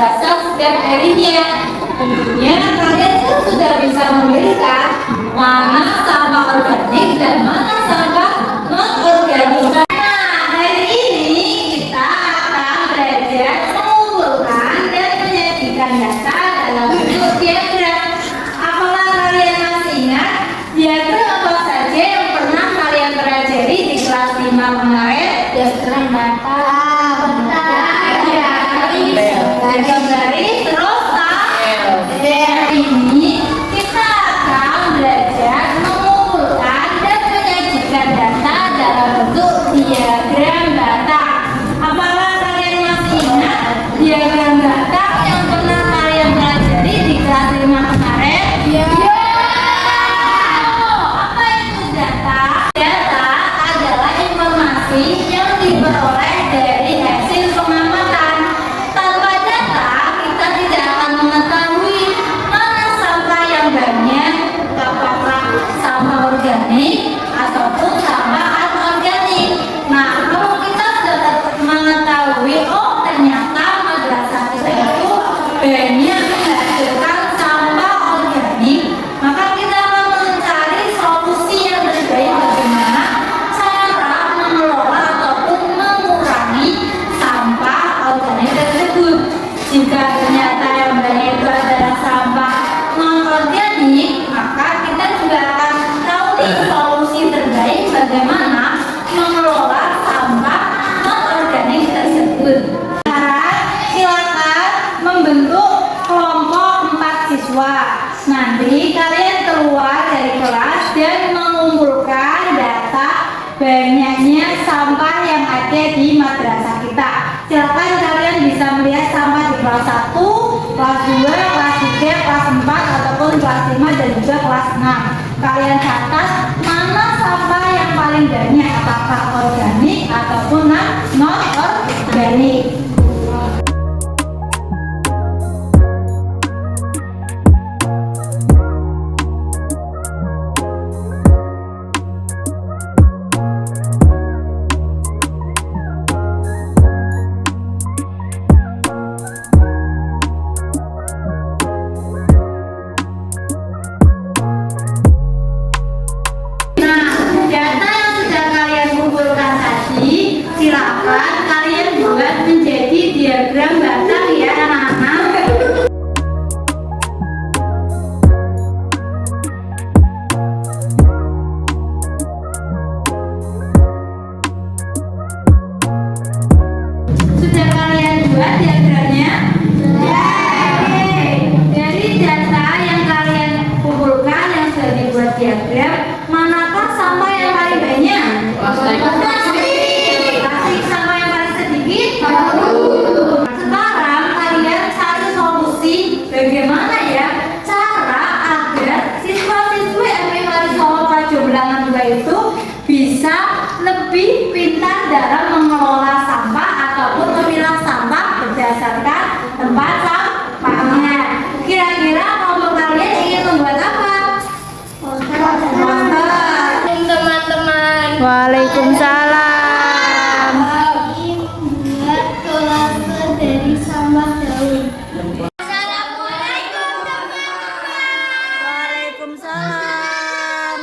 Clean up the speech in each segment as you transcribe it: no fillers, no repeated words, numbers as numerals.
madrasah setiap harinya. Tentunya kalian kan sudah bisa membedakan mana sampah organik dan mana sampah non-organik. Nah, hari ini kita akan belajar mengumpulkan dan menyajikan data dalam bentuk diagram. Apakah kalian masih ingat diagram apa saja yang pernah kalian pelajari di kelas 5 kemarin? Diagram data, diagram garis, terus hari ini kita akan belajar mengumpulkan dan menyajikan data dalam bentuk diagram data. Apakah kalian masih ingat diagram data yang pernah kalian pelajari di kelas 5 kemarin? Ya. Apa itu data? Data adalah informasi yang diperoleh dari hasil pengamatan. Tanpa data, kita tidak akan mengetahui mana sampah yang banyak, apakah sampah organik ataupun sampah anorganik. Nah, kalau kita sudah mengetahui, oh ternyata madrasah kita itu banyak menghasilkan sampah organik, maka kita akan mencari solusi yang terbaik bagaimana cara mengelola ataupun mengurangi sampah organik tersebut. Jika ternyata yang banyak itu adalah sampah non-organik, maka kita juga akan tahu nih solusi terbaik bagaimana mengelola sampah non-organik tersebut. Silakan membentuk kelompok 4 siswa. Nanti kalian keluar dari kelas dan mengumpulkan data banyaknya sampah yang ada di madrasah kita. Silakan kalian bisa melihat sampah di kelas 1, kelas 2, kelas 3, kelas 4, ataupun kelas 5 dan juga kelas 6. Kalian catat mana sampah yang paling banyak, apakah organik ataupun non-organik. Silakan kalian buat menjadi diagram batang ya anak-anak. Sudah kalian buat diagramnya? Dari data yang kalian kumpulkan yang sudah dibuat diagram, manakah sampah yang paling banyak? Sama yang paling sedikit. Sekarang kalian cari solusi bagaimana ya cara agar siswa-siswi SMA Solo Jomblangan 2 itu bisa lebih pintar dalam mengelola sampah ataupun memilah sampah berdasarkan tempat sampahnya. Kira-kira kelompok kalian ingin membuat apa? Teman-teman. Waalaikumsalam. Dari sampah daun. Assalamualaikum teman-teman. Waalaikumsalam.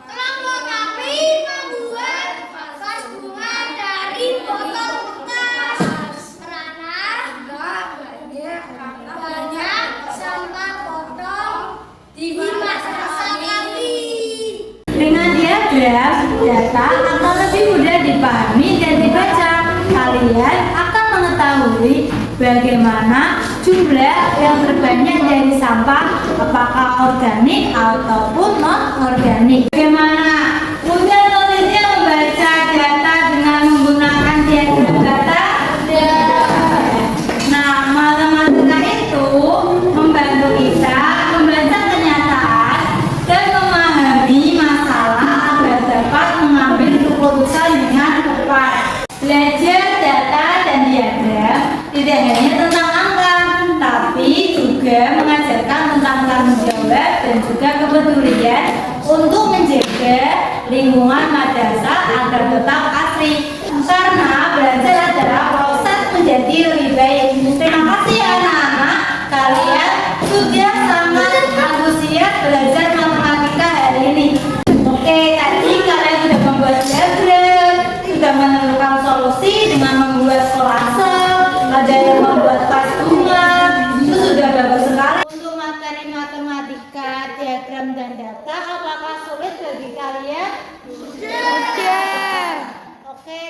Kelompok kami membuat vas bunga dari botol bekas karena banyak sampah botol di madrasah kami. Dengan diagram, data akan lebih mudah dipahami dan dibaca. Kalian akan mengetahui bagaimana jumlah yang terbanyak dari sampah, apakah organik ataupun non-organik. Bagaimana? Mudah atau tidak membaca data dengan menggunakan diagram data? Nah, matematika itu membantu kita membaca kenyataan dan memahami masalah agar dapat mengambil keputusan dengan tepat. Belajar data dan diagram tidak hanya tentang angka, tapi juga mengajarkan tentang tanggung jawab dan juga kepedulian untuk menjaga lingkungan madrasah agar tetap asri. Karena belajar adalah proses menjadi lebih baik. Terima kasih anak. data apakah sulit bagi kalian? Sudah. Oke,